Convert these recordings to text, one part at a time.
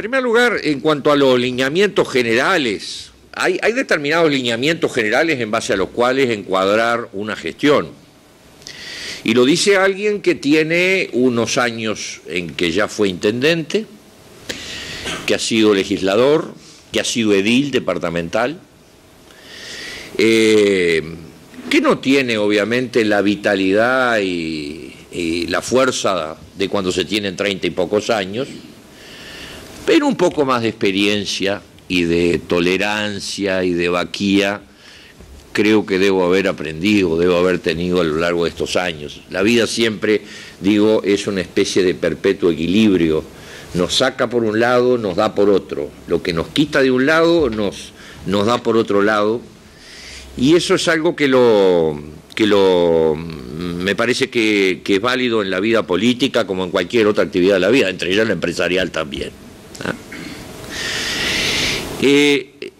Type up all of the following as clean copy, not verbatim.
primer lugar, en cuanto a los lineamientos generales, hay determinados lineamientos generales en base a los cuales encuadrar una gestión. Y lo dice alguien que tiene unos años en que ya fue intendente, que ha sido legislador, que ha sido edil departamental, que no tiene obviamente la vitalidad y la fuerza de cuando se tienen 30 y pocos años, pero un poco más de experiencia y de tolerancia y de vaquía creo que debo haber aprendido, debo haber tenido a lo largo de estos años. La vida siempre, digo, es una especie de perpetuo equilibrio. Nos saca por un lado, nos da por otro. Lo que nos quita de un lado, nos da por otro lado. Y eso es algo me parece que es válido en la vida política como en cualquier otra actividad de la vida, entre ellas la empresarial también.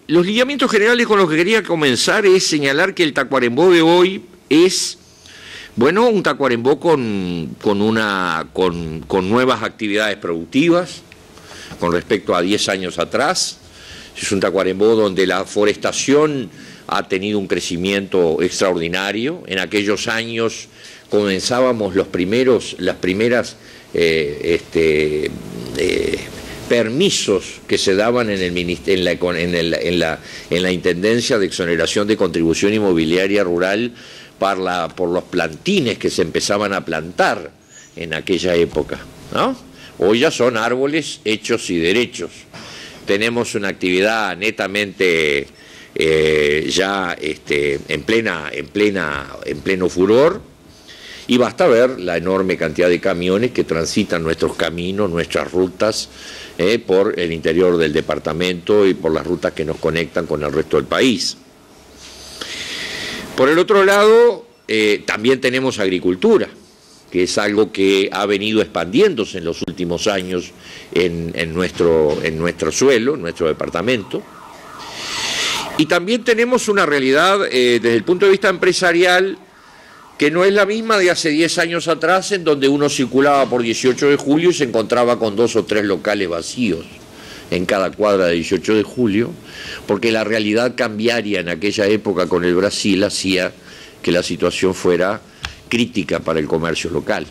Los lineamientos generales con los que quería comenzar es señalar que el Tacuarembó de hoy es, bueno, un Tacuarembó con nuevas actividades productivas con respecto a 10 años atrás. Es un Tacuarembó donde la forestación ha tenido un crecimiento extraordinario. En aquellos años comenzábamos las primeras permisos que se daban en la Intendencia de Exoneración de Contribución Inmobiliaria Rural por los plantines que se empezaban a plantar en aquella época, ¿no? Hoy ya son árboles hechos y derechos. Tenemos una actividad netamente en pleno furor, y basta ver la enorme cantidad de camiones que transitan nuestros caminos, nuestras rutas, por el interior del departamento y por las rutas que nos conectan con el resto del país. Por el otro lado, también tenemos agricultura, que es algo que ha venido expandiéndose en los últimos años en nuestro suelo, en nuestro departamento. Y también tenemos una realidad desde el punto de vista empresarial que no es la misma de hace 10 años atrás, en donde uno circulaba por 18 de julio y se encontraba con 2 o 3 locales vacíos en cada cuadra de 18 de julio, porque la realidad cambiaria en aquella época con el Brasil hacía que la situación fuera crítica para el comercio local,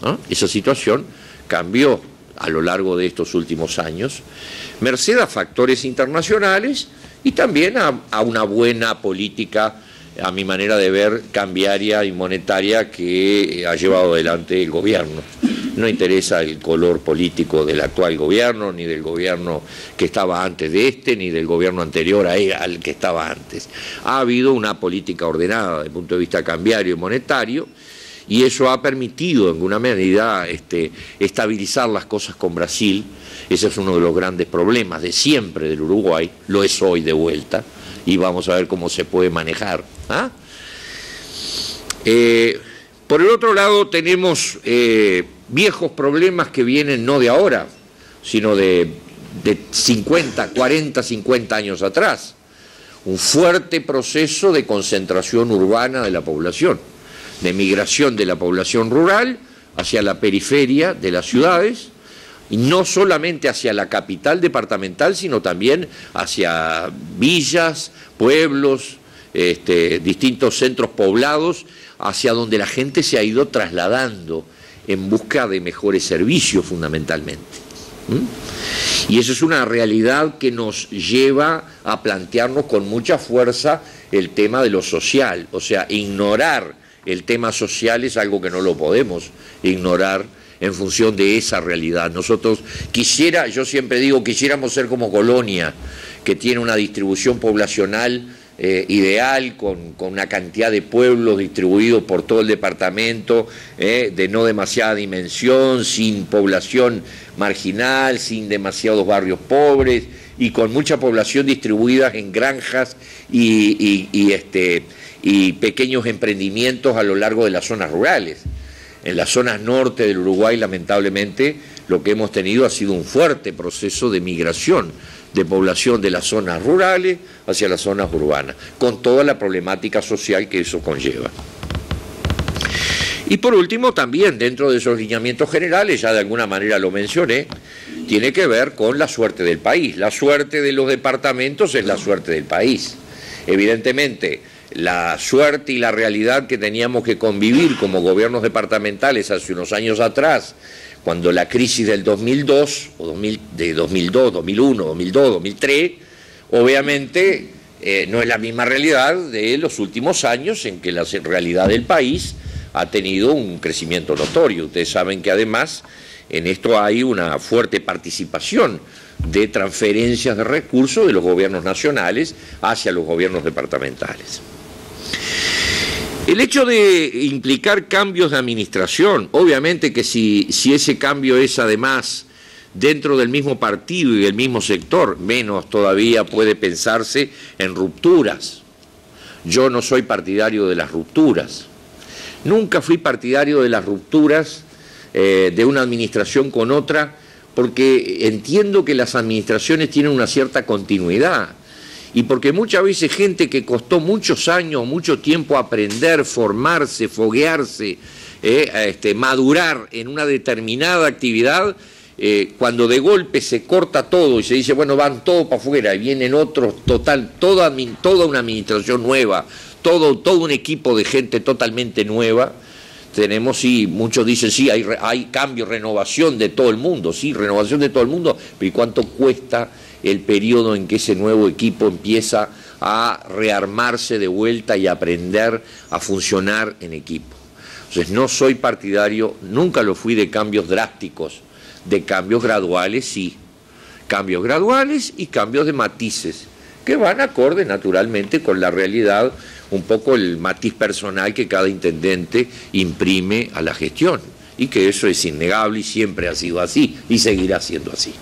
¿no? Esa situación cambió a lo largo de estos últimos años, merced a factores internacionales y también a una buena política, a mi manera de ver, cambiaria y monetaria que ha llevado adelante el gobierno. No interesa el color político del actual gobierno, ni del gobierno que estaba antes de este, ni del gobierno anterior al que estaba antes. Ha habido una política ordenada desde el punto de vista cambiario y monetario, y eso ha permitido en alguna medida estabilizar las cosas con Brasil. Ese es uno de los grandes problemas de siempre del Uruguay, lo es hoy de vuelta, y vamos a ver cómo se puede manejar. Por el otro lado tenemos viejos problemas que vienen no de ahora, sino de 40, 50 años atrás. Un fuerte proceso de concentración urbana de la población, de migración de la población rural hacia la periferia de las ciudades, y no solamente hacia la capital departamental, sino también hacia villas, pueblos, distintos centros poblados, hacia donde la gente se ha ido trasladando en busca de mejores servicios fundamentalmente. Y eso es una realidad que nos lleva a plantearnos con mucha fuerza el tema de lo social. O sea, ignorar el tema social es algo que no lo podemos ignorar en función de esa realidad. Nosotros yo siempre digo, quisiéramos ser como Colonia, que tiene una distribución poblacional ideal, con una cantidad de pueblos distribuidos por todo el departamento, de no demasiada dimensión, sin población marginal, sin demasiados barrios pobres, y con mucha población distribuida en granjas y pequeños emprendimientos a lo largo de las zonas rurales. En las zonas norte del Uruguay, lamentablemente, lo que hemos tenido ha sido un fuerte proceso de migración de población de las zonas rurales hacia las zonas urbanas, con toda la problemática social que eso conlleva. Y por último, también dentro de esos lineamientos generales, ya de alguna manera lo mencioné, tiene que ver con la suerte del país. La suerte de los departamentos es la suerte del país. Evidentemente, la suerte y la realidad que teníamos que convivir como gobiernos departamentales hace unos años atrás, cuando la crisis del 2002, o de 2002, 2001, 2002, 2003, obviamente no es la misma realidad de los últimos años en que la realidad del país ha tenido un crecimiento notorio. Ustedes saben que además en esto hay una fuerte participación de transferencias de recursos de los gobiernos nacionales hacia los gobiernos departamentales. El hecho de implicar cambios de administración, obviamente que si ese cambio es además dentro del mismo partido y del mismo sector, menos todavía puede pensarse en rupturas. Yo no soy partidario de las rupturas. Nunca fui partidario de las rupturas de una administración con otra, porque entiendo que las administraciones tienen una cierta continuidad y porque muchas veces gente que costó muchos años, mucho tiempo aprender, formarse, foguearse, madurar en una determinada actividad, cuando de golpe se corta todo y se dice, bueno, van todos para afuera y vienen otros, toda una administración nueva, todo un equipo de gente totalmente nueva. Tenemos, sí, muchos dicen, sí, hay cambio, renovación de todo el mundo, sí, renovación de todo el mundo, pero ¿y cuánto cuesta el periodo en que ese nuevo equipo empieza a rearmarse de vuelta y aprender a funcionar en equipo? Entonces, no soy partidario, nunca lo fui, de cambios drásticos, de cambios graduales, sí, cambios graduales y cambios de matices, que van acorde naturalmente con la realidad, un poco el matiz personal que cada intendente imprime a la gestión, y que eso es innegable y siempre ha sido así y seguirá siendo así.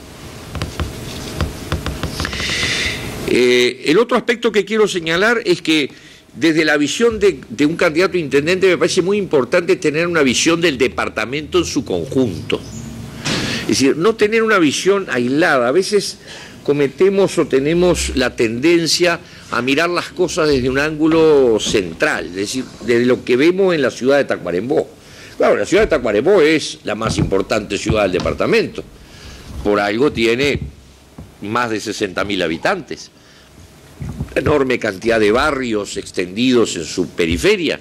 El otro aspecto que quiero señalar es que desde la visión de un candidato a intendente me parece muy importante tener una visión del departamento en su conjunto. Es decir, no tener una visión aislada. A veces cometemos o tenemos la tendencia a mirar las cosas desde un ángulo central, es decir, desde lo que vemos en la ciudad de Tacuarembó. Claro, la ciudad de Tacuarembó es la más importante ciudad del departamento. Por algo tiene más de 60.000 habitantes. Enorme cantidad de barrios extendidos en su periferia.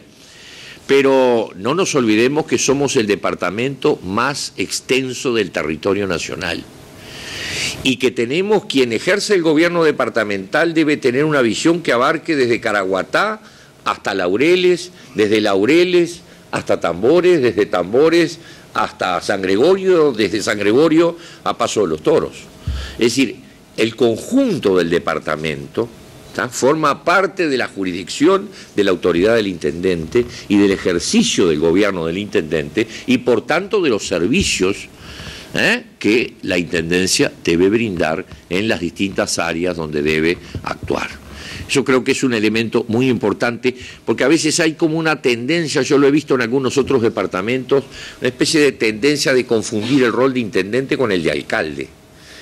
Pero no nos olvidemos que somos el departamento más extenso del territorio nacional y que tenemos, quien ejerce el gobierno departamental debe tener una visión que abarque desde Caraguatá hasta Laureles, desde Laureles hasta Tambores, desde Tambores hasta San Gregorio, desde San Gregorio a Paso de los Toros. Es decir, el conjunto del departamento forma parte de la jurisdicción de la autoridad del intendente y del ejercicio del gobierno del intendente y por tanto de los servicios que la intendencia debe brindar en las distintas áreas donde debe actuar. Yo creo que es un elemento muy importante porque a veces hay como una tendencia, yo lo he visto en algunos otros departamentos, una especie de tendencia de confundir el rol de intendente con el de alcalde.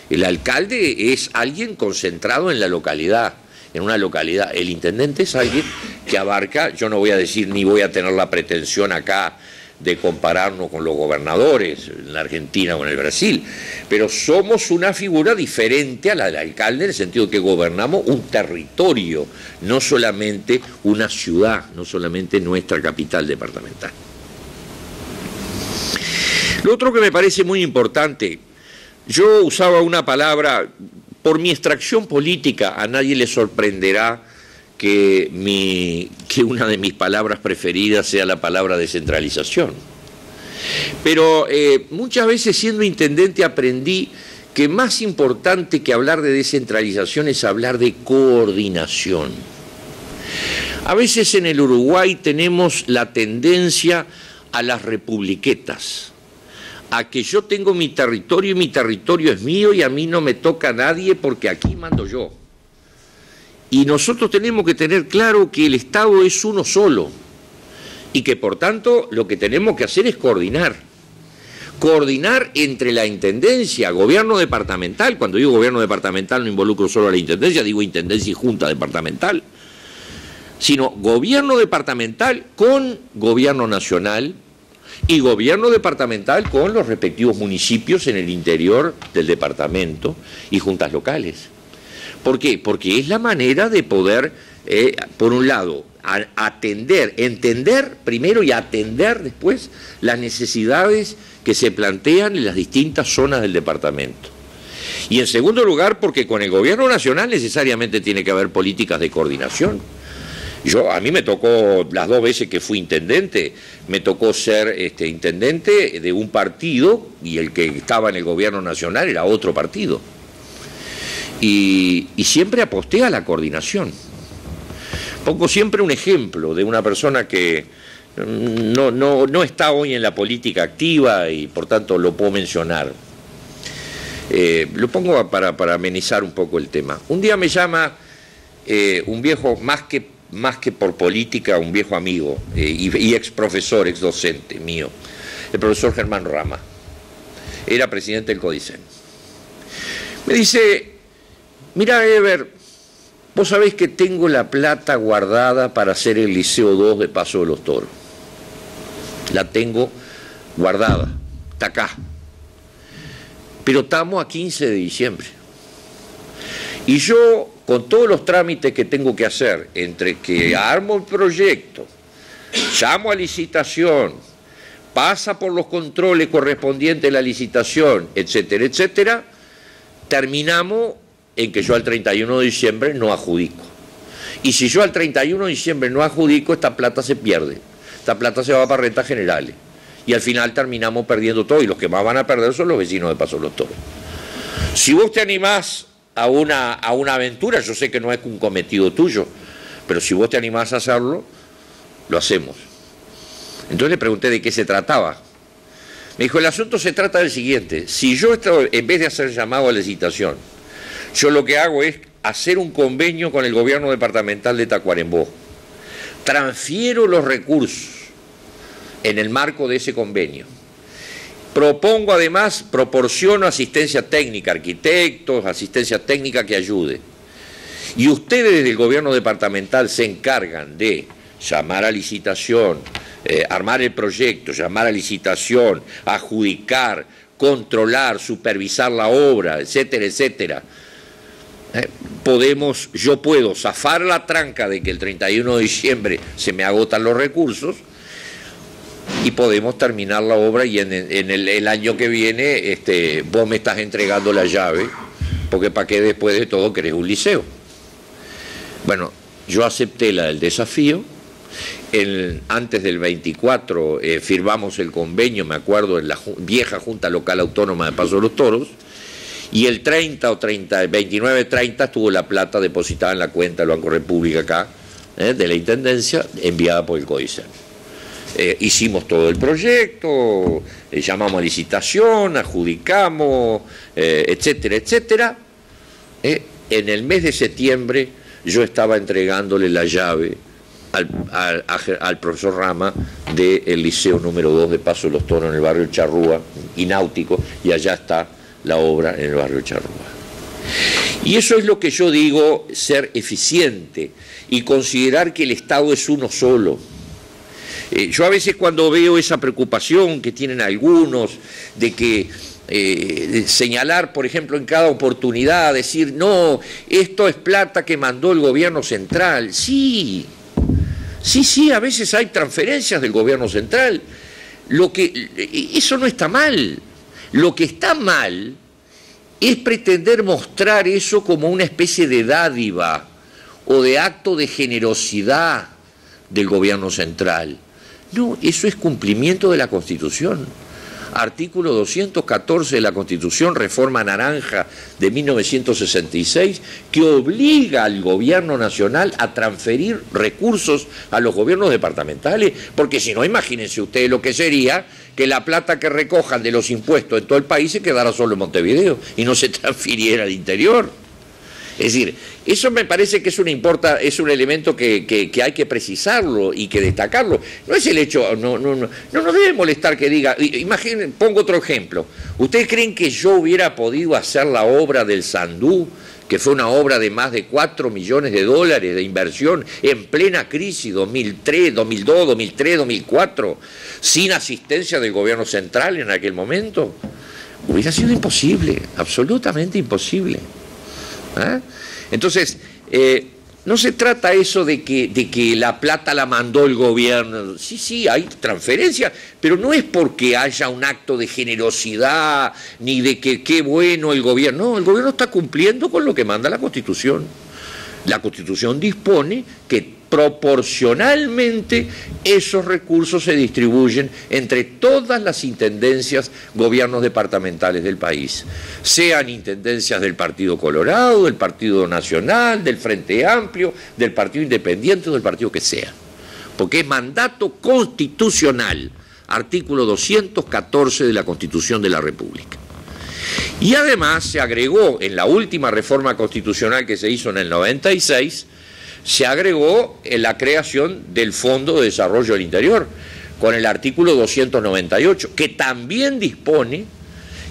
El alcalde es alguien concentrado en la localidad, en una localidad. El intendente es alguien que abarca, yo no voy a decir ni voy a tener la pretensión acá de compararnos con los gobernadores en la Argentina o en el Brasil, pero somos una figura diferente a la del alcalde en el sentido que gobernamos un territorio, no solamente una ciudad, no solamente nuestra capital departamental. Lo otro que me parece muy importante, yo usaba una palabra, por mi extracción política, a nadie le sorprenderá que una de mis palabras preferidas sea la palabra descentralización. Pero muchas veces siendo intendente aprendí que más importante que hablar de descentralización es hablar de coordinación. A veces en el Uruguay tenemos la tendencia a las republiquetas, a que yo tengo mi territorio y mi territorio es mío y a mí no me toca a nadie porque aquí mando yo. Y nosotros tenemos que tener claro que el Estado es uno solo y que por tanto lo que tenemos que hacer es coordinar. Coordinar entre la intendencia, gobierno departamental. Cuando digo gobierno departamental no involucro solo a la intendencia, digo intendencia y junta departamental. Sino gobierno departamental con gobierno nacional y gobierno departamental con los respectivos municipios en el interior del departamento y juntas locales. ¿Por qué? Porque es la manera de poder, por un lado, entender primero y atender después las necesidades que se plantean en las distintas zonas del departamento. Y en segundo lugar, porque con el gobierno nacional necesariamente tiene que haber políticas de coordinación. A mí me tocó, las 2 veces que fui intendente, me tocó ser intendente de un partido y el que estaba en el gobierno nacional era otro partido. Y siempre aposté a la coordinación. Pongo siempre un ejemplo de una persona que no está hoy en la política activa y por tanto lo puedo mencionar. Lo pongo para amenizar un poco el tema. Un día me llama un viejo, más que por política, un viejo amigo y ex profesor, ex docente mío, el profesor Germán Rama. Era presidente del CODICEN. Me dice: mira, Eber, vos sabés que tengo la plata guardada para hacer el Liceo 2 de Paso de los Toros. La tengo guardada, está acá. Pero estamos a 15 de diciembre. Y yo, con todos los trámites que tengo que hacer, entre que armo el proyecto, llamo a licitación, pasa por los controles correspondientes a la licitación, etcétera, etcétera, terminamos en que yo al 31 de diciembre no adjudico. Y si yo al 31 de diciembre no adjudico, esta plata se pierde. Esta plata se va para rentas generales. Y al final terminamos perdiendo todo, y los que más van a perder son los vecinos de Paso de los Toros. Si vos te animás a una aventura, yo sé que no es un cometido tuyo, pero si vos te animás a hacerlo, lo hacemos. Entonces le pregunté de qué se trataba. Me dijo: el asunto se trata del siguiente: si yo, en vez de hacer llamado a licitación, yo lo que hago es hacer un convenio con el gobierno departamental de Tacuarembó, transfiero los recursos en el marco de ese convenio, propongo además, proporciono asistencia técnica, arquitectos, asistencia técnica que ayude, y ustedes desde el gobierno departamental se encargan de llamar a licitación, armar el proyecto, llamar a licitación, adjudicar, controlar, supervisar la obra, etcétera, etcétera. Yo puedo zafar la tranca de que el 31 de diciembre se me agotan los recursos y podemos terminar la obra, y en el año que viene vos me estás entregando la llave, porque para qué después de todo querés un liceo. Bueno, yo acepté el desafío. Antes del 24 firmamos el convenio, me acuerdo, en la vieja Junta Local Autónoma de Paso de los Toros, y el 29-30 estuvo la plata depositada en la cuenta del Banco República acá, de la Intendencia, enviada por el CODICEN. Hicimos todo el proyecto, llamamos a licitación, adjudicamos, etcétera, etcétera. En el mes de septiembre yo estaba entregándole la llave al profesor Rama del Liceo número 2 de Paso de los Toros en el barrio Charrúa y Náutico, y allá está la obra en el barrio Charrúa. Y eso es lo que yo digo, ser eficiente y considerar que el Estado es uno solo. Yo a veces, cuando veo esa preocupación que tienen algunos de que de señalar, por ejemplo, en cada oportunidad, decir: no, esto es plata que mandó el gobierno central. Sí, a veces hay transferencias del gobierno central. Eso no está mal. Lo que está mal es pretender mostrar eso como una especie de dádiva o de acto de generosidad del gobierno central. No, eso es cumplimiento de la Constitución. Artículo 214 de la Constitución, reforma naranja de 1966, que obliga al gobierno nacional a transferir recursos a los gobiernos departamentales, porque si no, imagínense ustedes lo que sería que la plata que recojan de los impuestos en todo el país se quedara solo en Montevideo y no se transfiriera al interior. Es decir, eso me parece que es un elemento que hay que precisarlo y que destacarlo. No es el hecho, no nos debe molestar que diga. Imaginen, pongo otro ejemplo. ¿Ustedes creen que yo hubiera podido hacer la obra del Sandú que fue una obra de más de 4 millones de dólares de inversión en plena crisis 2003, 2002, 2003, 2004, sin asistencia del gobierno central en aquel momento, hubiera sido imposible, absolutamente imposible. ¿Ah? Entonces, no se trata eso de que la plata la mandó el gobierno. Sí, hay transferencia, pero no es porque haya un acto de generosidad, ni de que qué bueno el gobierno. No, el gobierno está cumpliendo con lo que manda la Constitución. La Constitución dispone que proporcionalmente esos recursos se distribuyen entre todas las intendencias, gobiernos departamentales del país, sean intendencias del Partido Colorado, del Partido Nacional, del Frente Amplio, del Partido Independiente o del partido que sea, porque es mandato constitucional, artículo 214 de la Constitución de la República. Y además se agregó en la última reforma constitucional que se hizo en el 96, se agregó la creación del Fondo de Desarrollo del Interior, con el artículo 298, que también dispone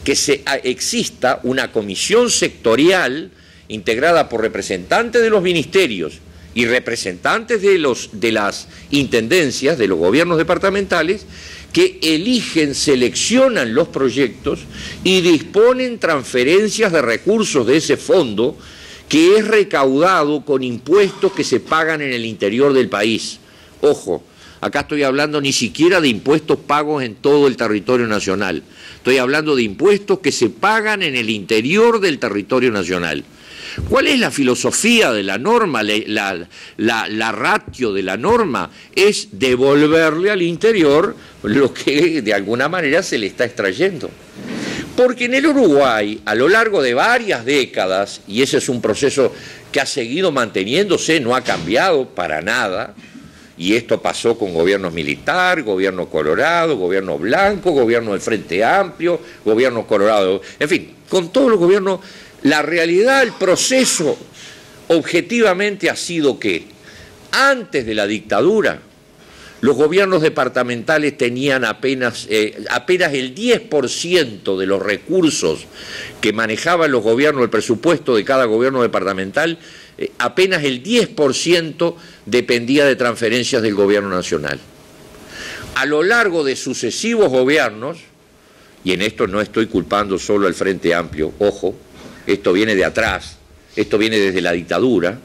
que exista una comisión sectorial integrada por representantes de los ministerios y representantes de las intendencias, de los gobiernos departamentales, que eligen, seleccionan los proyectos y disponen transferencias de recursos de ese fondo, que es recaudado con impuestos que se pagan en el interior del país. Ojo, acá estoy hablando ni siquiera de impuestos pagos en todo el territorio nacional. Estoy hablando de impuestos que se pagan en el interior del territorio nacional. ¿Cuál es la filosofía de la norma? La ratio de la norma es devolverle al interior lo que de alguna manera se le está extrayendo. Porque en el Uruguay, a lo largo de varias décadas, y ese es un proceso que ha seguido manteniéndose, no ha cambiado para nada, y esto pasó con gobiernos militar, gobierno Colorado, gobierno blanco, gobierno del Frente Amplio, gobierno Colorado, en fin, con todos los gobiernos, la realidad, el proceso objetivamente ha sido que antes de la dictadura, los gobiernos departamentales tenían apenas el 10% de los recursos que manejaban los gobiernos, el presupuesto de cada gobierno departamental, apenas el 10% dependía de transferencias del gobierno nacional. A lo largo de sucesivos gobiernos, y en esto no estoy culpando solo al Frente Amplio, ojo, esto viene de atrás, esto viene desde la dictadura,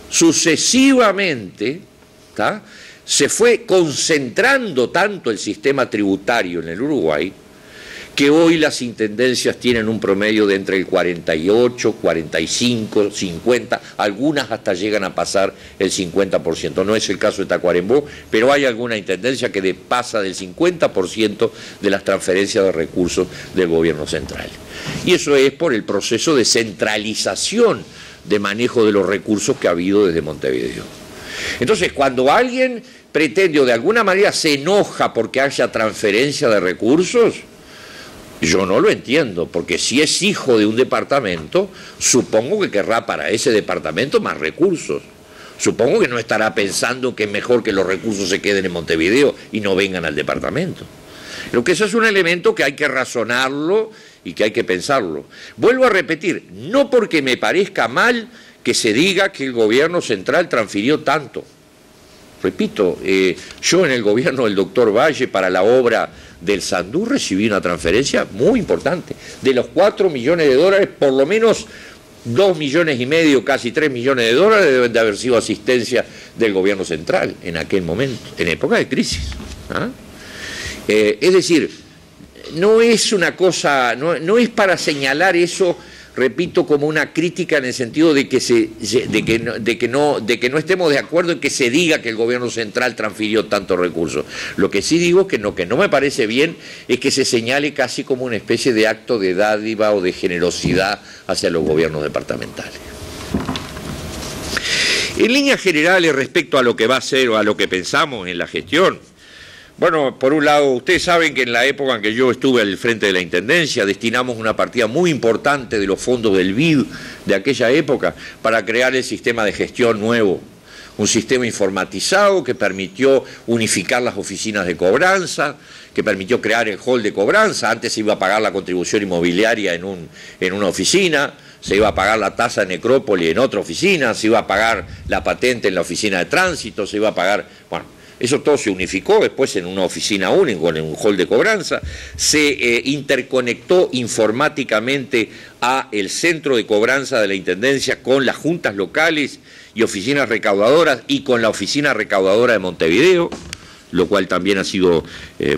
sucesivamente, ¿tá?, se fue concentrando tanto el sistema tributario en el Uruguay que hoy las intendencias tienen un promedio de entre el 48, 45, 50, algunas hasta llegan a pasar el 50%. No es el caso de Tacuarembó, pero hay alguna intendencia que pasa del 50% de las transferencias de recursos del gobierno central. Y eso es por el proceso de centralización de manejo de los recursos que ha habido desde Montevideo. Entonces, cuando alguien pretende o de alguna manera se enoja porque haya transferencia de recursos, yo no lo entiendo, porque si es hijo de un departamento, supongo que querrá para ese departamento más recursos. Supongo que no estará pensando que es mejor que los recursos se queden en Montevideo y no vengan al departamento. Lo que eso es un elemento que hay que razonarlo y que hay que pensarlo. Vuelvo a repetir, no porque me parezca mal que se diga que el gobierno central transfirió tanto. Repito, yo en el gobierno del doctor Valle para la obra del Sandú recibí una transferencia muy importante. De los 4 millones de dólares, por lo menos 2 millones y medio, casi 3 millones de dólares deben de haber sido asistencia del gobierno central en aquel momento, en época de crisis. ¿Ah? Es decir, no es una cosa, no es para señalar eso, repito, como una crítica en el sentido de que no estemos de acuerdo en que se diga que el gobierno central transfirió tantos recursos. Lo que sí digo que no me parece bien es que se señale casi como una especie de acto de dádiva o de generosidad hacia los gobiernos departamentales. En líneas generales, respecto a lo que va a ser o a lo que pensamos en la gestión, bueno, por un lado, ustedes saben que en la época en que yo estuve al frente de la Intendencia destinamos una partida muy importante de los fondos del BID de aquella época para crear el sistema de gestión nuevo, un sistema informatizado que permitió unificar las oficinas de cobranza, que permitió crear el hall de cobranza. Antes se iba a pagar la contribución inmobiliaria en una oficina, se iba a pagar la tasa de necrópoli en otra oficina, se iba a pagar la patente en la oficina de tránsito, se iba a pagar... Bueno, eso todo se unificó después en una oficina única, en un hall de cobranza, se interconectó informáticamente a el centro de cobranza de la Intendencia con las juntas locales y oficinas recaudadoras y con la oficina recaudadora de Montevideo, lo cual también ha sido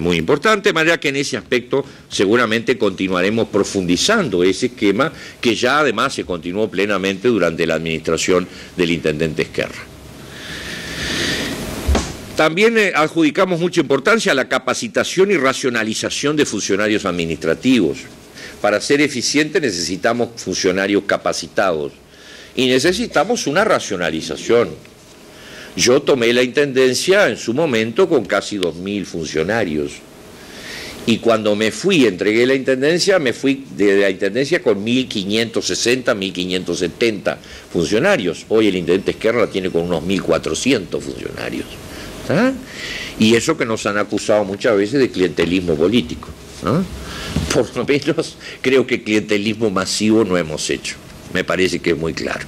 muy importante, de manera que en ese aspecto seguramente continuaremos profundizando ese esquema que ya además se continuó plenamente durante la administración del intendente Ezquerra. También adjudicamos mucha importancia a la capacitación y racionalización de funcionarios administrativos. Para ser eficientes necesitamos funcionarios capacitados y necesitamos una racionalización. Yo tomé la intendencia en su momento con casi 2.000 funcionarios y cuando me fui, entregué la intendencia, me fui de la intendencia con 1.560, 1.570 funcionarios. Hoy el intendente Ezquerra la tiene con unos 1.400 funcionarios. ¿Ah? Y eso que nos han acusado muchas veces de clientelismo político. ¿Ah? Por lo menos creo que clientelismo masivo no hemos hecho. Me parece que es muy claro.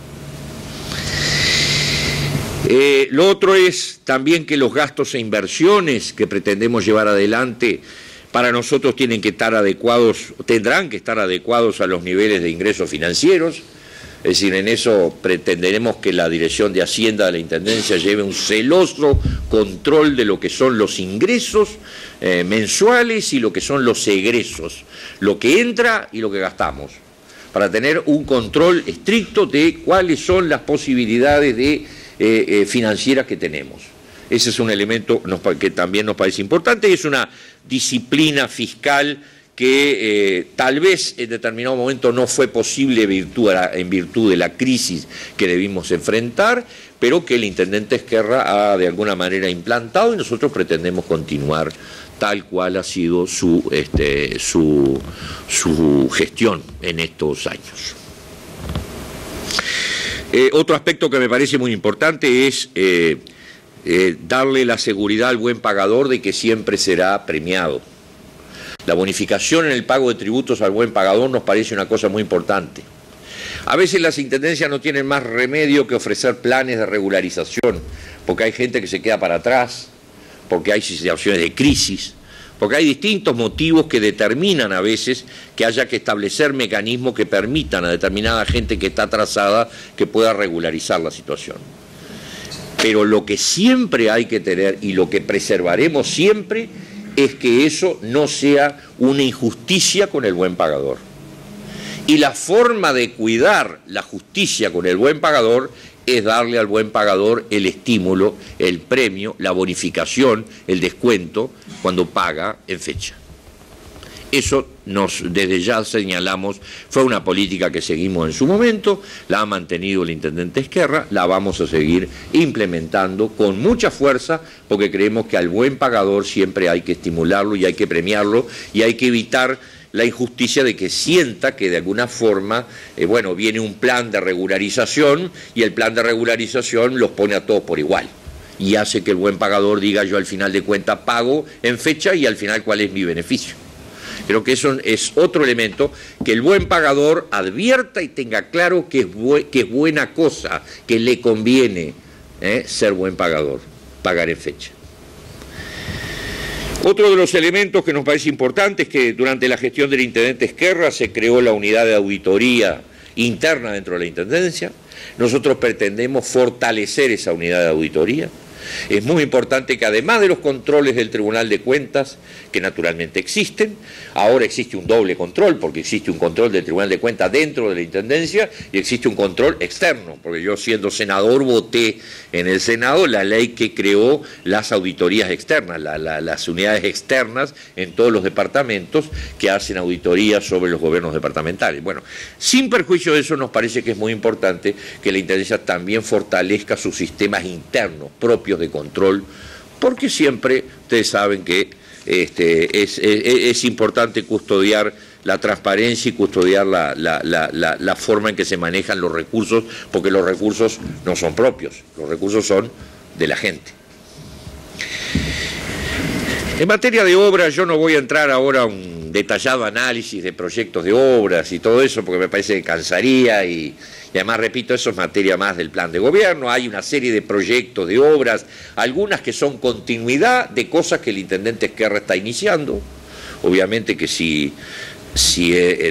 Lo otro es también que los gastos e inversiones que pretendemos llevar adelante para nosotros tienen que estar adecuados, tendrán que estar adecuados a los niveles de ingresos financieros. Es decir, en eso pretenderemos que la Dirección de Hacienda de la Intendencia lleve un celoso control de lo que son los ingresos mensuales y lo que son los egresos, lo que entra y lo que gastamos, para tener un control estricto de cuáles son las posibilidades financieras que tenemos. Ese es un elemento que también nos parece importante y es una disciplina fiscal que tal vez en determinado momento no fue posible en virtud de la crisis que debimos enfrentar, pero que el intendente Ezquerra ha de alguna manera implantado y nosotros pretendemos continuar tal cual ha sido su gestión en estos años. Otro aspecto que me parece muy importante es darle la seguridad al buen pagador de que siempre será premiado. La bonificación en el pago de tributos al buen pagador nos parece una cosa muy importante. A veces las intendencias no tienen más remedio que ofrecer planes de regularización, porque hay gente que se queda para atrás, porque hay situaciones de crisis, porque hay distintos motivos que determinan a veces que haya que establecer mecanismos que permitan a determinada gente que está atrasada que pueda regularizar la situación. Pero lo que siempre hay que tener y lo que preservaremos siempre es que eso no sea una injusticia con el buen pagador. Y la forma de cuidar la justicia con el buen pagador es darle al buen pagador el estímulo, el premio, la bonificación, el descuento cuando paga en fecha. Eso desde ya señalamos, fue una política que seguimos en su momento, la ha mantenido el intendente Ezquerra, la vamos a seguir implementando con mucha fuerza porque creemos que al buen pagador siempre hay que estimularlo y hay que premiarlo y hay que evitar la injusticia de que sienta que de alguna forma, viene un plan de regularización y el plan de regularización los pone a todos por igual y hace que el buen pagador diga yo al final de cuentas pago en fecha y al final cuál es mi beneficio. Creo que eso es otro elemento, que el buen pagador advierta y tenga claro que es buena cosa, que le conviene ser buen pagador, pagar en fecha. Otro de los elementos que nos parece importante es que durante la gestión del intendente Ezquerra se creó la unidad de auditoría interna dentro de la intendencia. Nosotros pretendemos fortalecer esa unidad de auditoría. Es muy importante que además de los controles del Tribunal de Cuentas, que naturalmente existen, ahora existe un doble control, porque existe un control del Tribunal de Cuentas dentro de la Intendencia y existe un control externo, porque yo siendo senador voté en el Senado la ley que creó las auditorías externas, las unidades externas en todos los departamentos que hacen auditorías sobre los gobiernos departamentales. Bueno, sin perjuicio de eso nos parece que es muy importante que la Intendencia también fortalezca sus sistemas internos propios de control, porque siempre ustedes saben que es importante custodiar la transparencia y custodiar la forma en que se manejan los recursos, porque los recursos no son propios, los recursos son de la gente. En materia de obras, yo no voy a entrar ahora a un detallado análisis de proyectos de obras y todo eso, porque me parece que cansaría y además, repito, eso es materia más del plan de gobierno. Hay una serie de proyectos de obras, algunas que son continuidad de cosas que el intendente Ezquerra está iniciando. Obviamente que si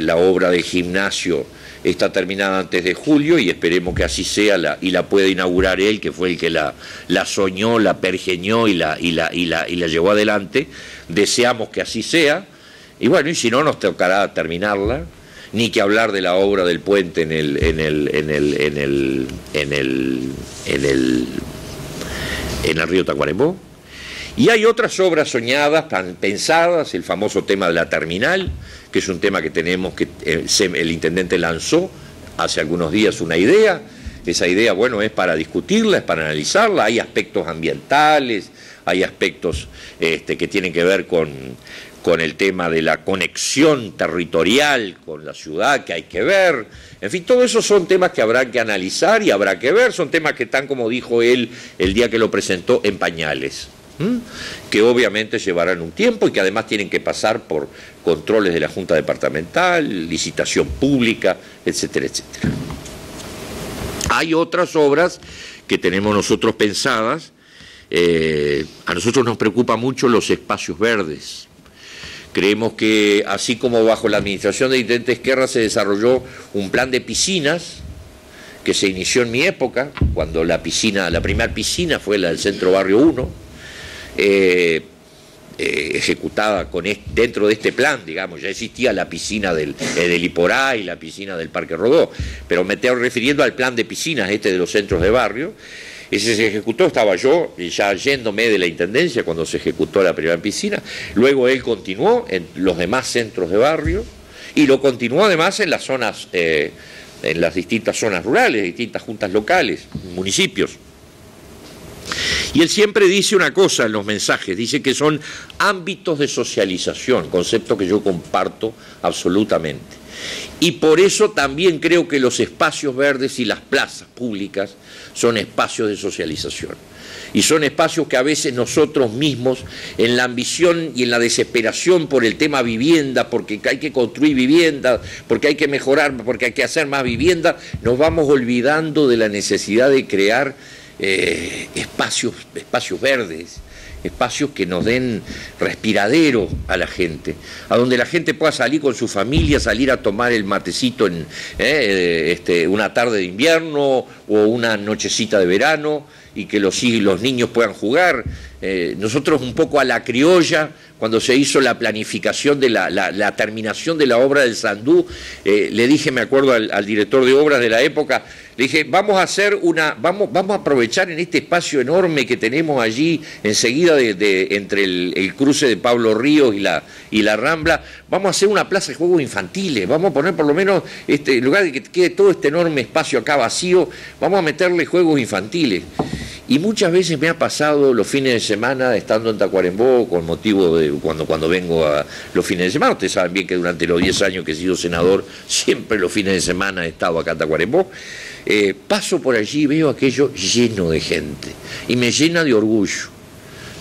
la obra de gimnasio está terminada antes de julio, y esperemos que así sea, y la pueda inaugurar él, que fue el que la soñó, la pergeñó y la llevó adelante, deseamos que así sea, y bueno, y si no, nos tocará terminarla, ni que hablar de la obra del puente en el río Tacuarembó. Y hay otras obras soñadas, pensadas, el famoso tema de la terminal, que es un tema que tenemos, que el intendente lanzó hace algunos días una idea. Esa idea, bueno, es para discutirla, es para analizarla. Hay aspectos ambientales, hay aspectos que tienen que ver con el tema de la conexión territorial con la ciudad, que hay que ver. En fin, todo eso son temas que habrá que analizar y habrá que ver. Son temas que están, como dijo él el día que lo presentó, en pañales, que obviamente llevarán un tiempo y que además tienen que pasar por controles de la Junta Departamental, licitación pública, etcétera, etcétera. Hay otras obras que tenemos nosotros pensadas. A nosotros nos preocupa mucho los espacios verdes. Creemos que, así como bajo la administración del intendente Ezquerra se desarrolló un plan de piscinas, que se inició en mi época, cuando la primera piscina fue la del Centro Barrio 1, ejecutada dentro de este plan, digamos. Ya existía la piscina del Iporá y la piscina del Parque Rodó, pero me estoy refiriendo al plan de piscinas de los centros de barrio. Ese se ejecutó, estaba yo ya yéndome de la intendencia cuando se ejecutó la primera piscina. Luego él continuó en los demás centros de barrio y lo continuó además en las zonas, en las distintas zonas rurales, distintas juntas locales, municipios. Y él siempre dice una cosa en los mensajes, dice que son ámbitos de socialización, concepto que yo comparto absolutamente. Y por eso también creo que los espacios verdes y las plazas públicas son espacios de socialización. Y son espacios que a veces nosotros mismos, en la ambición y en la desesperación por el tema vivienda, porque hay que construir vivienda, porque hay que mejorar, porque hay que hacer más vivienda, nos vamos olvidando de la necesidad de crear espacios verdes, espacios que nos den respiradero a la gente, a donde la gente pueda salir con su familia, salir a tomar el matecito en una tarde de invierno o una nochecita de verano, y que los niños puedan jugar. Nosotros, un poco a la criolla, cuando se hizo la planificación de la terminación de la obra del Sandú, le dije, me acuerdo al director de obras de la época, le dije, vamos a aprovechar en este espacio enorme que tenemos allí, enseguida entre el cruce de Pablo Ríos y la Rambla, vamos a hacer una plaza de juegos infantiles, vamos a poner por lo menos, en lugar de que quede todo este enorme espacio acá vacío, vamos a meterle juegos infantiles. Y muchas veces me ha pasado los fines de semana, estando en Tacuarembó, con motivo de cuando vengo a los fines de semana. Ustedes saben bien que durante los 10 años que he sido senador, siempre los fines de semana he estado acá en Tacuarembó. Paso por allí y veo aquello lleno de gente. Y me llena de orgullo.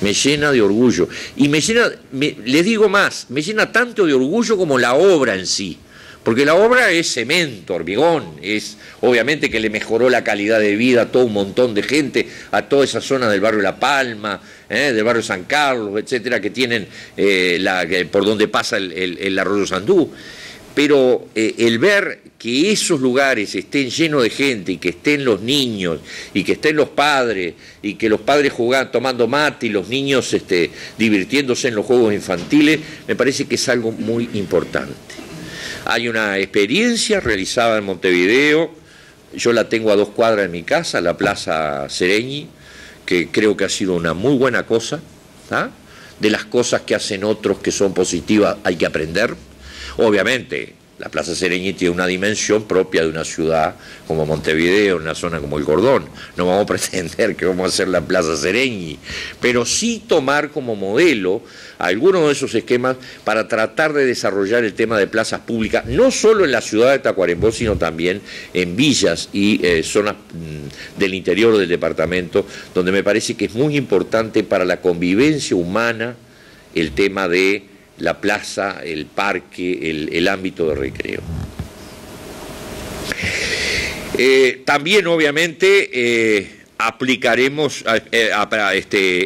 Me llena de orgullo. Y les digo más, me llena tanto de orgullo como la obra en sí. Porque la obra es cemento, hormigón, es obviamente que le mejoró la calidad de vida a todo un montón de gente, a toda esa zona del barrio La Palma, del barrio San Carlos, etcétera, que tienen por donde pasa el arroyo Sandú. Pero el ver que esos lugares estén llenos de gente y que estén los niños y que estén los padres y que los padres jugando, tomando mate y los niños divirtiéndose en los juegos infantiles, me parece que es algo muy importante. Hay una experiencia realizada en Montevideo, yo la tengo a 2 cuadras de mi casa, la Plaza Sereñi, que creo que ha sido una muy buena cosa, ¿ah? De las cosas que hacen otros que son positivas hay que aprender. Obviamente, la Plaza Sereñi tiene una dimensión propia de una ciudad como Montevideo, una zona como el Cordón. No vamos a pretender que vamos a hacer la Plaza Sereñi, pero sí tomar como modelo algunos de esos esquemas para tratar de desarrollar el tema de plazas públicas, no solo en la ciudad de Tacuarembó, sino también en villas y zonas del interior del departamento, donde me parece que es muy importante para la convivencia humana el tema de la plaza, el parque, el ámbito de recreo. También, obviamente,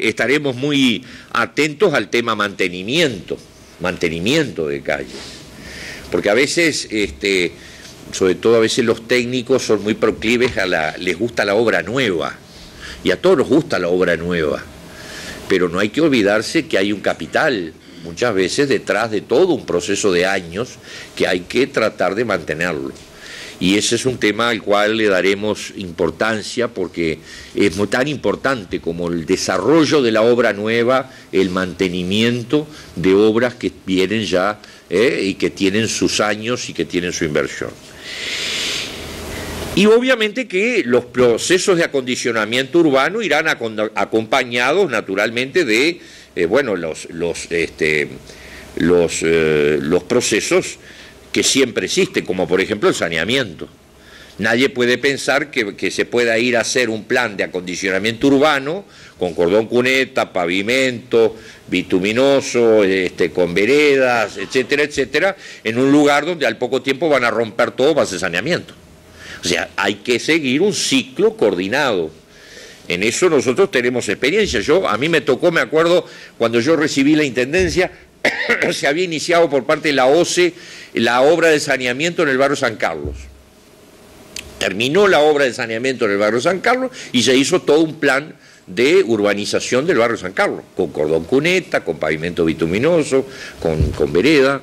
estaremos muy atentos al tema mantenimiento de calles, porque a veces, sobre todo a veces los técnicos son muy proclives les gusta la obra nueva, y a todos nos gusta la obra nueva, pero no hay que olvidarse que hay un capital, muchas veces detrás de todo un proceso de años que hay que tratar de mantenerlo. Y ese es un tema al cual le daremos importancia porque es muy tan importante como el desarrollo de la obra nueva, el mantenimiento de obras que vienen ya y que tienen sus años y que tienen su inversión. Y obviamente que los procesos de acondicionamiento urbano irán acompañados naturalmente de los procesos que siempre existen, como por ejemplo el saneamiento. Nadie puede pensar que se pueda ir a hacer un plan de acondicionamiento urbano con cordón cuneta, pavimento, bituminoso, con veredas, etcétera, etcétera, en un lugar donde al poco tiempo van a romper todo para hacer saneamiento. O sea, hay que seguir un ciclo coordinado. En eso nosotros tenemos experiencia. A mí me tocó, me acuerdo, cuando yo recibí la intendencia, se había iniciado por parte de la OCE la obra de saneamiento en el barrio San Carlos. Terminó la obra de saneamiento en el barrio San Carlos y se hizo todo un plan de urbanización del barrio San Carlos, con cordón cuneta, con pavimento bituminoso, con vereda.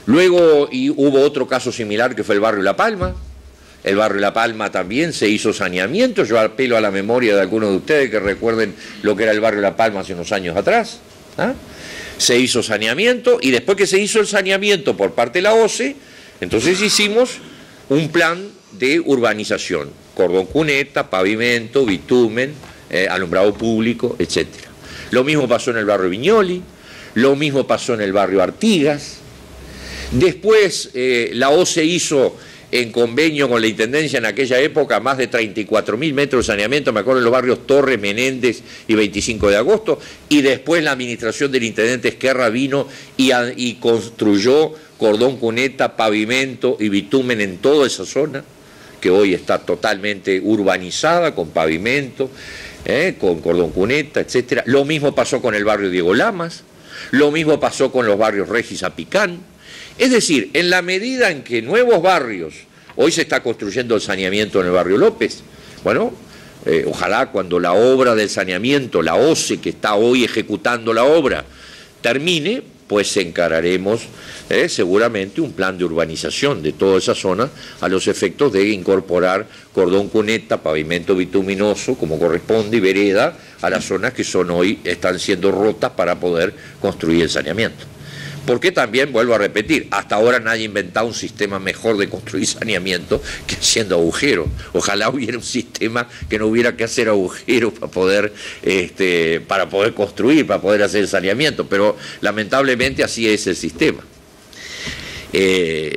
Luego hubo otro caso similar que fue el barrio La Palma. El barrio La Palma también se hizo saneamiento. Yo apelo a la memoria de algunos de ustedes que recuerden lo que era el barrio La Palma hace unos años atrás. Se hizo saneamiento y después que se hizo el saneamiento por parte de la OCE, entonces hicimos un plan de urbanización, cordón cuneta, pavimento, bitumen, alumbrado público, etc. Lo mismo pasó en el barrio Viñoli, lo mismo pasó en el barrio Artigas. Después la OCE hizo en convenio con la Intendencia en aquella época más de 34.000 metros de saneamiento, me acuerdo en los barrios Torres, Menéndez y 25 de agosto, y después la administración del Intendente Esquerra vino y construyó cordón cuneta, pavimento y bitumen en toda esa zona, que hoy está totalmente urbanizada, con pavimento, con cordón cuneta, etcétera. Lo mismo pasó con el barrio Diego Lamas, lo mismo pasó con los barrios Regis Apicán. Es decir, en la medida en que nuevos barrios, hoy se está construyendo el saneamiento en el barrio López, bueno, ojalá cuando la obra del saneamiento, la OCE que está hoy ejecutando la obra, termine, pues encararemos seguramente un plan de urbanización de toda esa zona a los efectos de incorporar cordón cuneta, pavimento bituminoso, como corresponde, y vereda a las zonas que están siendo rotas para poder construir el saneamiento. Porque también, vuelvo a repetir, hasta ahora nadie ha inventado un sistema mejor de construir saneamiento que haciendo agujeros. Ojalá hubiera un sistema que no hubiera que hacer agujeros para poder construir, para poder hacer el saneamiento, pero lamentablemente así es el sistema.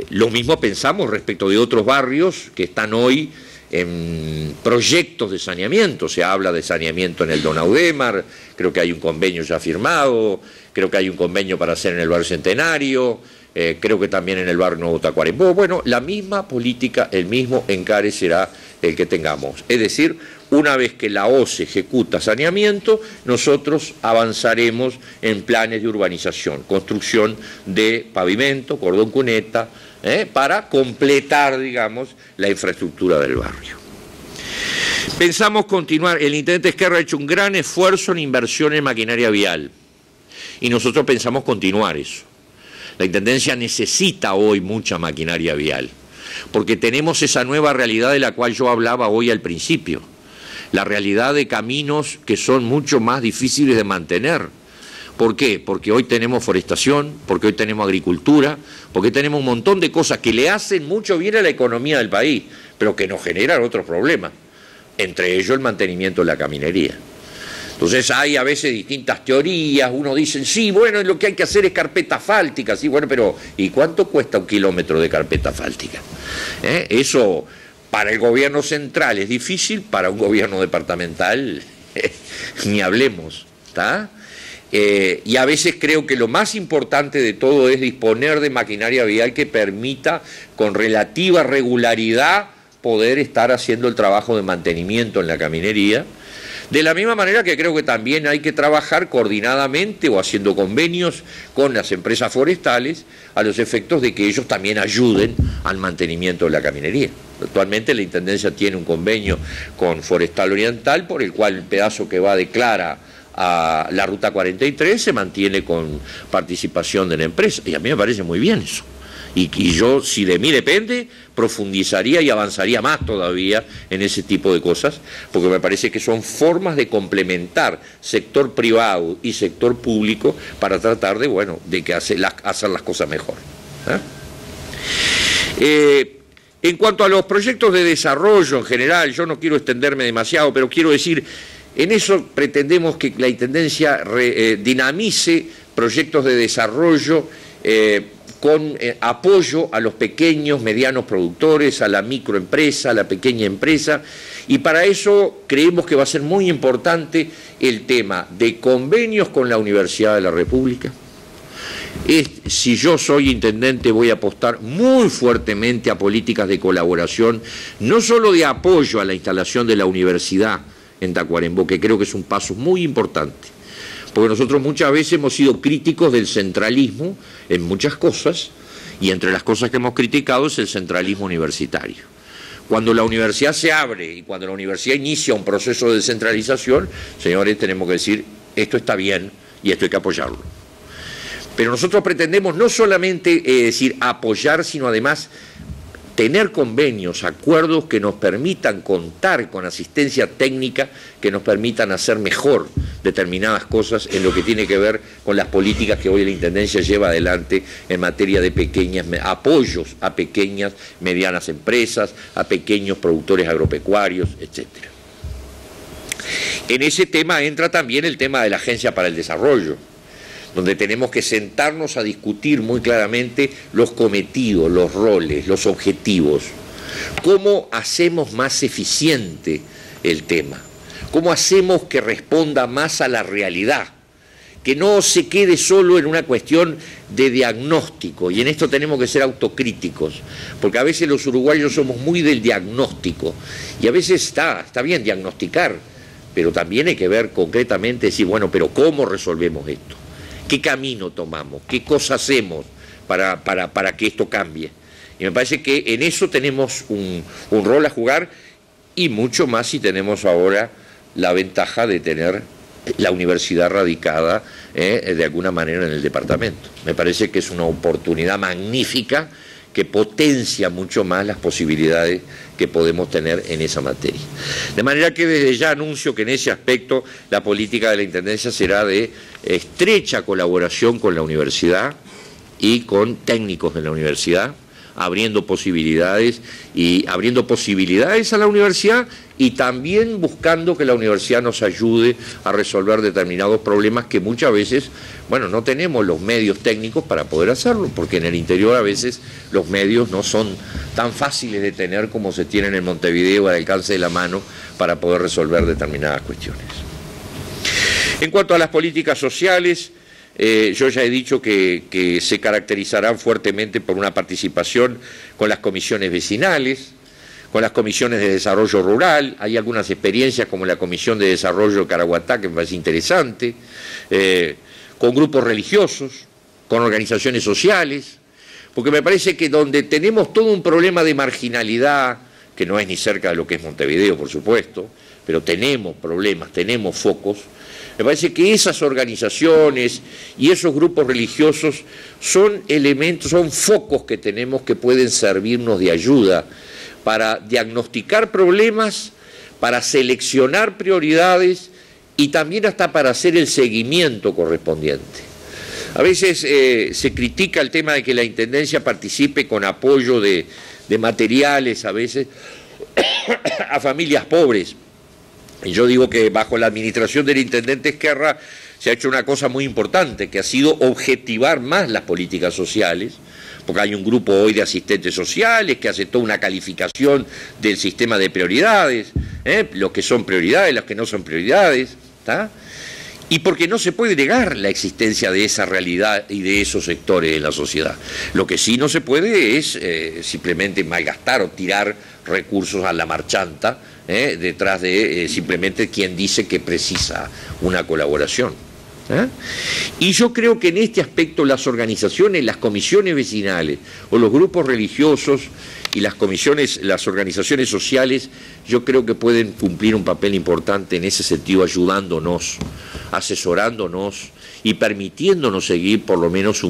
Lo mismo pensamos respecto de otros barrios que están hoy en proyectos de saneamiento. Se habla de saneamiento en el Donaudemar, creo que hay un convenio ya firmado, creo que hay un convenio para hacer en el barrio Centenario, creo que también en el barrio Nuevo Tacuarembó. Bueno, la misma política, el mismo encare será el que tengamos. Es decir, una vez que la OCE ejecuta saneamiento, nosotros avanzaremos en planes de urbanización, construcción de pavimento, cordón cuneta, para completar, digamos, la infraestructura del barrio. Pensamos continuar. El Intendente Esquerra ha hecho un gran esfuerzo en inversión en maquinaria vial y nosotros pensamos continuar eso. La Intendencia necesita hoy mucha maquinaria vial porque tenemos esa nueva realidad de la cual yo hablaba hoy al principio, la realidad de caminos que son mucho más difíciles de mantener. ¿Por qué? Porque hoy tenemos forestación, porque hoy tenemos agricultura, porque tenemos un montón de cosas que le hacen mucho bien a la economía del país, pero que nos generan otros problemas, entre ellos el mantenimiento de la caminería. Entonces hay a veces distintas teorías, uno dice, sí, bueno, lo que hay que hacer es carpeta asfáltica, sí, bueno, pero ¿y cuánto cuesta un kilómetro de carpeta asfáltica? Eso para el gobierno central es difícil, para un gobierno departamental ni hablemos, ¿está? Y a veces creo que lo más importante de todo es disponer de maquinaria vial que permita con relativa regularidad poder estar haciendo el trabajo de mantenimiento en la caminería. De la misma manera que creo que también hay que trabajar coordinadamente o haciendo convenios con las empresas forestales a los efectos de que ellos también ayuden al mantenimiento de la caminería. Actualmente la Intendencia tiene un convenio con Forestal Oriental por el cual el pedazo que va de Clara a la Ruta 43 se mantiene con participación de la empresa, y a mí me parece muy bien eso. Y yo, si de mí depende, profundizaría y avanzaría más todavía en ese tipo de cosas, porque me parece que son formas de complementar sector privado y sector público para tratar de, bueno, de que hacer las cosas mejor. En cuanto a los proyectos de desarrollo en general, yo no quiero extenderme demasiado, pero quiero decir, en eso pretendemos que la Intendencia dinamice proyectos de desarrollo con apoyo a los pequeños, medianos productores, a la microempresa, a la pequeña empresa, y para eso creemos que va a ser muy importante el tema de convenios con la Universidad de la República. Si yo soy intendente, voy a apostar muy fuertemente a políticas de colaboración, no solo de apoyo a la instalación de la universidad en Tacuarembó, que creo que es un paso muy importante, porque nosotros muchas veces hemos sido críticos del centralismo en muchas cosas, y entre las cosas que hemos criticado es el centralismo universitario. Cuando la universidad se abre y cuando la universidad inicia un proceso de descentralización, señores, tenemos que decir, esto está bien y esto hay que apoyarlo. Pero nosotros pretendemos no solamente decir apoyar, sino además tener convenios, acuerdos que nos permitan contar con asistencia técnica, que nos permitan hacer mejor determinadas cosas en lo que tiene que ver con las políticas que hoy la Intendencia lleva adelante en materia de apoyos a pequeñas, medianas empresas, a pequeños productores agropecuarios, etc. En ese tema entra también el tema de la Agencia para el Desarrollo, donde tenemos que sentarnos a discutir muy claramente los cometidos, los roles, los objetivos. ¿Cómo hacemos más eficiente el tema? ¿Cómo hacemos que responda más a la realidad? Que no se quede solo en una cuestión de diagnóstico, y en esto tenemos que ser autocríticos, porque a veces los uruguayos somos muy del diagnóstico, y a veces está bien diagnosticar, pero también hay que ver concretamente, decir, bueno, pero ¿cómo resolvemos esto? ¿Qué camino tomamos? ¿Qué cosa hacemos para que esto cambie? Y me parece que en eso tenemos un rol a jugar, y mucho más si tenemos ahora la ventaja de tener la universidad radicada de alguna manera en el departamento. Me parece que es una oportunidad magnífica que potencia mucho más las posibilidades que podemos tener en esa materia. De manera que desde ya anuncio que en ese aspecto la política de la Intendencia será de estrecha colaboración con la universidad y con técnicos de la universidad, abriendo posibilidades a la universidad, y también buscando que la universidad nos ayude a resolver determinados problemas que muchas veces, bueno, no tenemos los medios técnicos para poder hacerlo, porque en el interior a veces los medios no son tan fáciles de tener como se tienen en Montevideo al alcance de la mano para poder resolver determinadas cuestiones. En cuanto a las políticas sociales, yo ya he dicho que se caracterizarán fuertemente por una participación con las comisiones vecinales, con las comisiones de desarrollo rural. Hay algunas experiencias como la Comisión de Desarrollo de Caraguatá, que me parece interesante, con grupos religiosos, con organizaciones sociales, porque me parece que donde tenemos todo un problema de marginalidad, que no es ni cerca de lo que es Montevideo, por supuesto, pero tenemos problemas, tenemos focos. Me parece que esas organizaciones y esos grupos religiosos son elementos, son focos que tenemos que pueden servirnos de ayuda para diagnosticar problemas, para seleccionar prioridades y también hasta para hacer el seguimiento correspondiente. A veces se critica el tema de que la Intendencia participe con apoyo de materiales, a veces, a familias pobres. Y yo digo que bajo la administración del intendente Ezquerra se ha hecho una cosa muy importante, que ha sido objetivar más las políticas sociales, porque hay un grupo hoy de asistentes sociales que hace toda una calificación del sistema de prioridades, los que son prioridades, los que no son prioridades, ¿tá? Y porque no se puede negar la existencia de esa realidad y de esos sectores en la sociedad. Lo que sí no se puede es simplemente malgastar o tirar recursos a la marchanta detrás de simplemente quien dice que precisa una colaboración. Y yo creo que en este aspecto las organizaciones, las comisiones vecinales o los grupos religiosos y las organizaciones sociales, yo creo que pueden cumplir un papel importante en ese sentido, ayudándonos, asesorándonos y permitiéndonos seguir por lo menos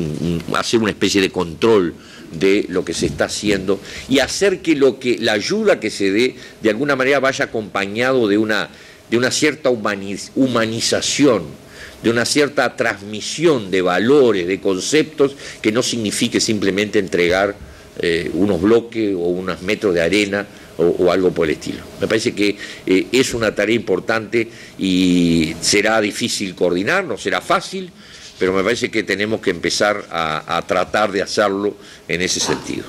hacer una especie de control de lo que se está haciendo y hacer que la ayuda que se dé de alguna manera vaya acompañado de una cierta humanización, de una cierta transmisión de valores, de conceptos, que no signifique simplemente entregar unos bloques o unos metros de arena o algo por el estilo. Me parece que es una tarea importante y será difícil coordinar, no será fácil, pero me parece que tenemos que empezar a tratar de hacerlo en ese sentido.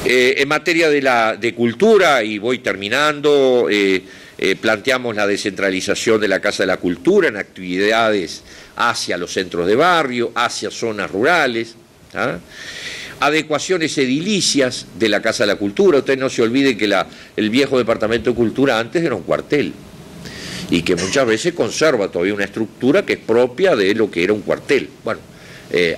En materia de cultura, y voy terminando, planteamos la descentralización de la Casa de la Cultura en actividades hacia los centros de barrio, hacia zonas rurales, adecuaciones edilicias de la Casa de la Cultura. Usted no se olvide que el viejo Departamento de Cultura antes era un cuartel y que muchas veces conserva todavía una estructura que es propia de lo que era un cuartel. Bueno,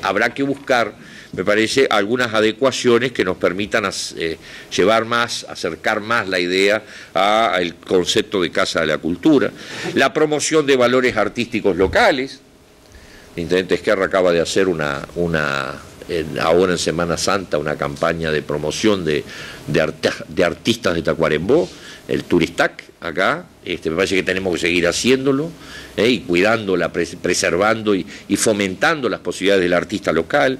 habrá que buscar, me parece, algunas adecuaciones que nos permitan acercar más la idea al concepto de Casa de la Cultura. La promoción de valores artísticos locales. El intendente Esquerra acaba de hacer ahora en Semana Santa una campaña de promoción de artistas de Tacuarembó, el Turistac acá. Me parece que tenemos que seguir haciéndolo y cuidándola, preservando y fomentando las posibilidades del artista local.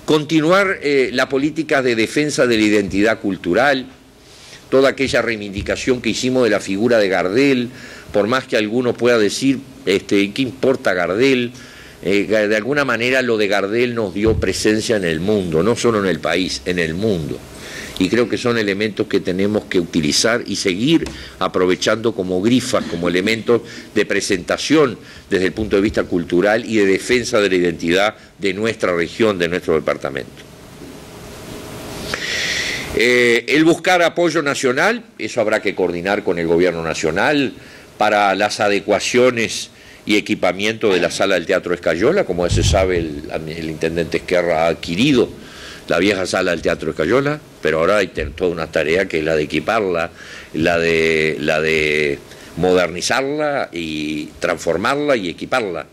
Continuar la política de defensa de la identidad cultural, toda aquella reivindicación que hicimos de la figura de Gardel, por más que alguno pueda decir, ¿qué importa Gardel? De alguna manera lo de Gardel nos dio presencia en el mundo, no solo en el país, en el mundo. Y creo que son elementos que tenemos que utilizar y seguir aprovechando como grifas, como elementos de presentación desde el punto de vista cultural y de defensa de la identidad de nuestra región, de nuestro departamento. El buscar apoyo nacional, eso habrá que coordinar con el gobierno nacional para las adecuaciones y equipamiento de la sala del Teatro Escayola. Como se sabe, el intendente Esquerra ha adquirido la vieja sala del Teatro Escayola, pero ahora hay toda una tarea que es la de equiparla, la de modernizarla y transformarla y equiparla.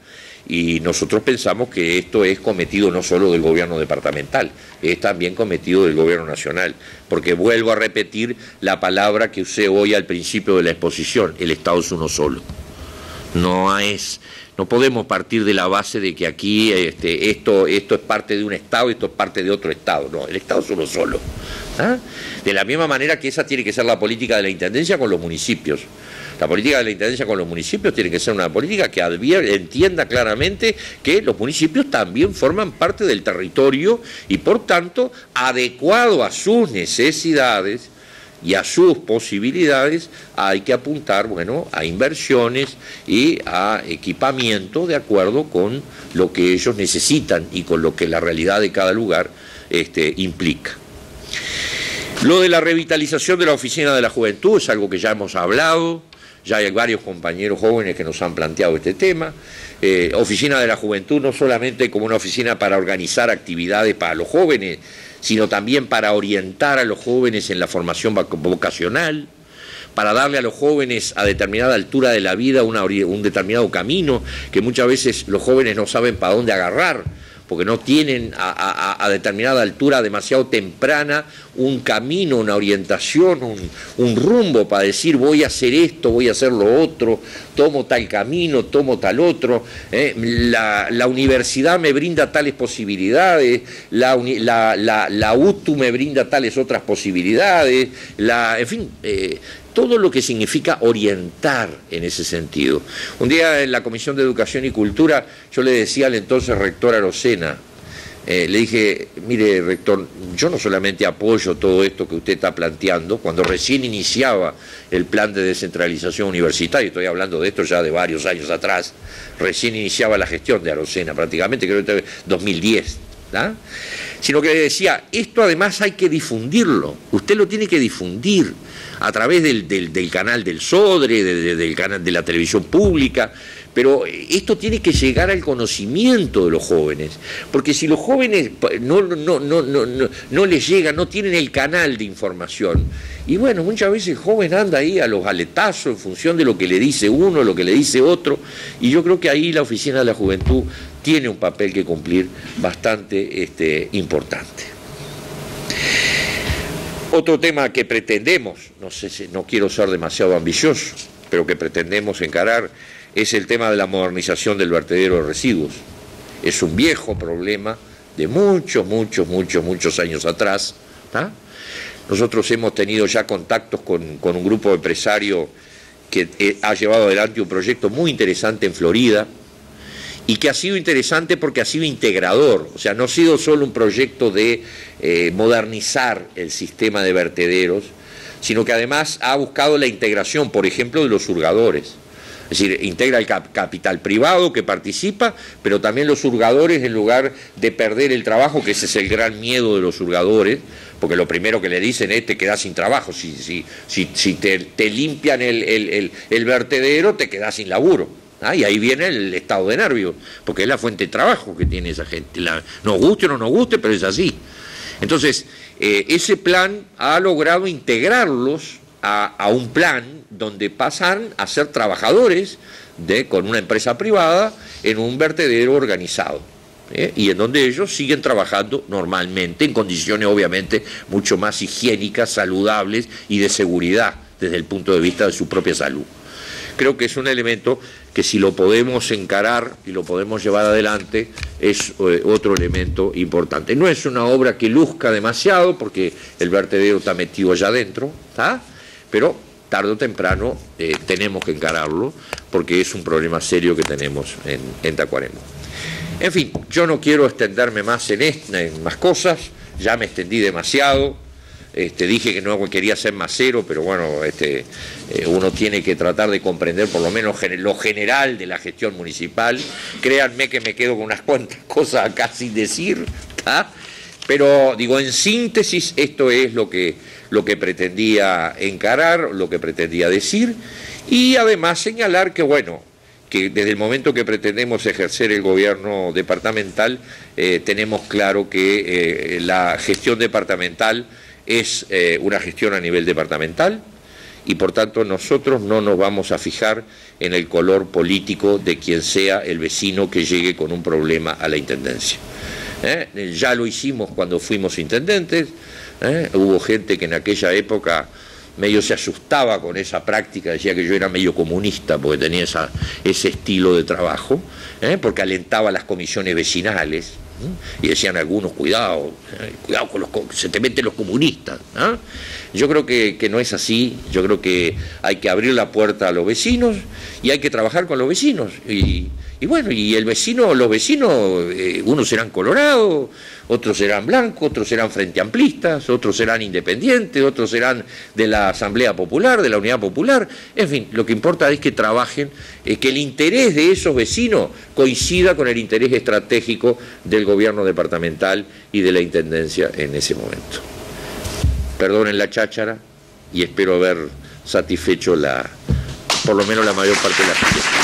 Y nosotros pensamos que esto es cometido no solo del gobierno departamental, es también cometido del gobierno nacional, porque vuelvo a repetir la palabra que usé hoy al principio de la exposición: el Estado es uno solo. No podemos partir de la base de que aquí esto es parte de un Estado y esto es parte de otro Estado. No, el Estado es uno solo. De la misma manera que esa tiene que ser la política de la Intendencia con los municipios. La política de la Intendencia con los municipios tiene que ser una política que entienda claramente que los municipios también forman parte del territorio y, por tanto, adecuado a sus necesidades y a sus posibilidades, hay que apuntar, a inversiones y a equipamiento de acuerdo con lo que ellos necesitan y con lo que la realidad de cada lugar implica. Lo de la revitalización de la Oficina de la Juventud es algo que ya hemos hablado, ya hay varios compañeros jóvenes que nos han planteado este tema. Oficina de la Juventud no solamente como una oficina para organizar actividades para los jóvenes, sino también para orientar a los jóvenes en la formación vocacional, para darle a los jóvenes a determinada altura de la vida un determinado camino, que muchas veces los jóvenes no saben para dónde agarrar, porque no tienen a determinada altura demasiado temprana un camino, una orientación, un rumbo para decir voy a hacer esto, voy a hacer lo otro, tomo tal camino, tomo tal otro. La universidad me brinda tales posibilidades, la UTU me brinda tales otras posibilidades, en fin, todo lo que significa orientar en ese sentido. Un día en la Comisión de Educación y Cultura yo le decía al entonces rector Arocena, le dije, mire, rector, yo no solamente apoyo todo esto que usted está planteando, cuando recién iniciaba el plan de descentralización universitaria, estoy hablando de esto ya de varios años atrás, recién iniciaba la gestión de Arocena, prácticamente creo que 2010, ¿tá? Sino que le decía, esto además hay que difundirlo, usted lo tiene que difundir a través del canal del Sodre, del canal de la televisión pública, pero esto tiene que llegar al conocimiento de los jóvenes, porque si los jóvenes no les llega, no tienen el canal de información, y bueno, muchas veces el joven anda ahí a los aletazos en función de lo que le dice uno, lo que le dice otro, y yo creo que ahí la Oficina de la Juventud tiene un papel que cumplir bastante importante. Otro tema que pretendemos, no quiero ser demasiado ambicioso, pero que pretendemos encarar, es el tema de la modernización del vertedero de residuos. Es un viejo problema de muchos años atrás, ¿tá? Nosotros hemos tenido ya contactos con un grupo de empresarios que ha llevado adelante un proyecto muy interesante en Florida, y que ha sido interesante porque ha sido integrador, o sea, no ha sido solo un proyecto de modernizar el sistema de vertederos, sino que además ha buscado la integración, por ejemplo, de los hurgadores. Es decir, integra el capital privado que participa, pero también los hurgadores, en lugar de perder el trabajo, que ese es el gran miedo de los hurgadores, porque lo primero que le dicen es te quedás sin trabajo, si te limpian el vertedero, te quedás sin laburo. Y ahí viene el estado de nervios, porque es la fuente de trabajo que tiene esa gente. Nos guste o no nos guste, pero es así. Entonces, ese plan ha logrado integrarlos a un plan donde pasan a ser trabajadores con una empresa privada en un vertedero organizado, y en donde ellos siguen trabajando normalmente, en condiciones obviamente mucho más higiénicas, saludables y de seguridad desde el punto de vista de su propia salud. Creo que es un elemento que si lo podemos encarar y lo podemos llevar adelante es otro elemento importante. No es una obra que luzca demasiado porque el vertedero está metido allá adentro, ¿tá? Pero tarde o temprano tenemos que encararlo porque es un problema serio que tenemos en Tacuarembó. En fin, yo no quiero extenderme más en más cosas, ya me extendí demasiado. Dije que no quería ser masero, pero bueno, uno tiene que tratar de comprender por lo menos lo general de la gestión municipal. Créanme que me quedo con unas cuantas cosas acá sin decir, ¿tá? Pero digo, en síntesis, esto es lo que pretendía encarar, lo que pretendía decir, y además señalar que, bueno, que desde el momento que pretendemos ejercer el gobierno departamental, tenemos claro que la gestión departamental es una gestión a nivel departamental y por tanto nosotros no nos vamos a fijar en el color político de quien sea el vecino que llegue con un problema a la intendencia. Ya lo hicimos cuando fuimos intendentes, hubo gente que en aquella época medio se asustaba con esa práctica, decía que yo era medio comunista porque tenía ese estilo de trabajo, porque alentaba las comisiones vecinales. Y decían algunos, cuidado se te meten los comunistas. Yo creo que no es así. Yo creo que hay que abrir la puerta a los vecinos y hay que trabajar con los vecinos y bueno, y los vecinos, unos serán colorados, otros serán blancos, otros serán frente amplistas, otros serán independientes, otros serán de la Asamblea Popular, de la Unidad Popular. En fin, lo que importa es que trabajen, que el interés de esos vecinos coincida con el interés estratégico del gobierno departamental y de la intendencia en ese momento. Perdonen la cháchara y espero haber satisfecho por lo menos la mayor parte de la gente.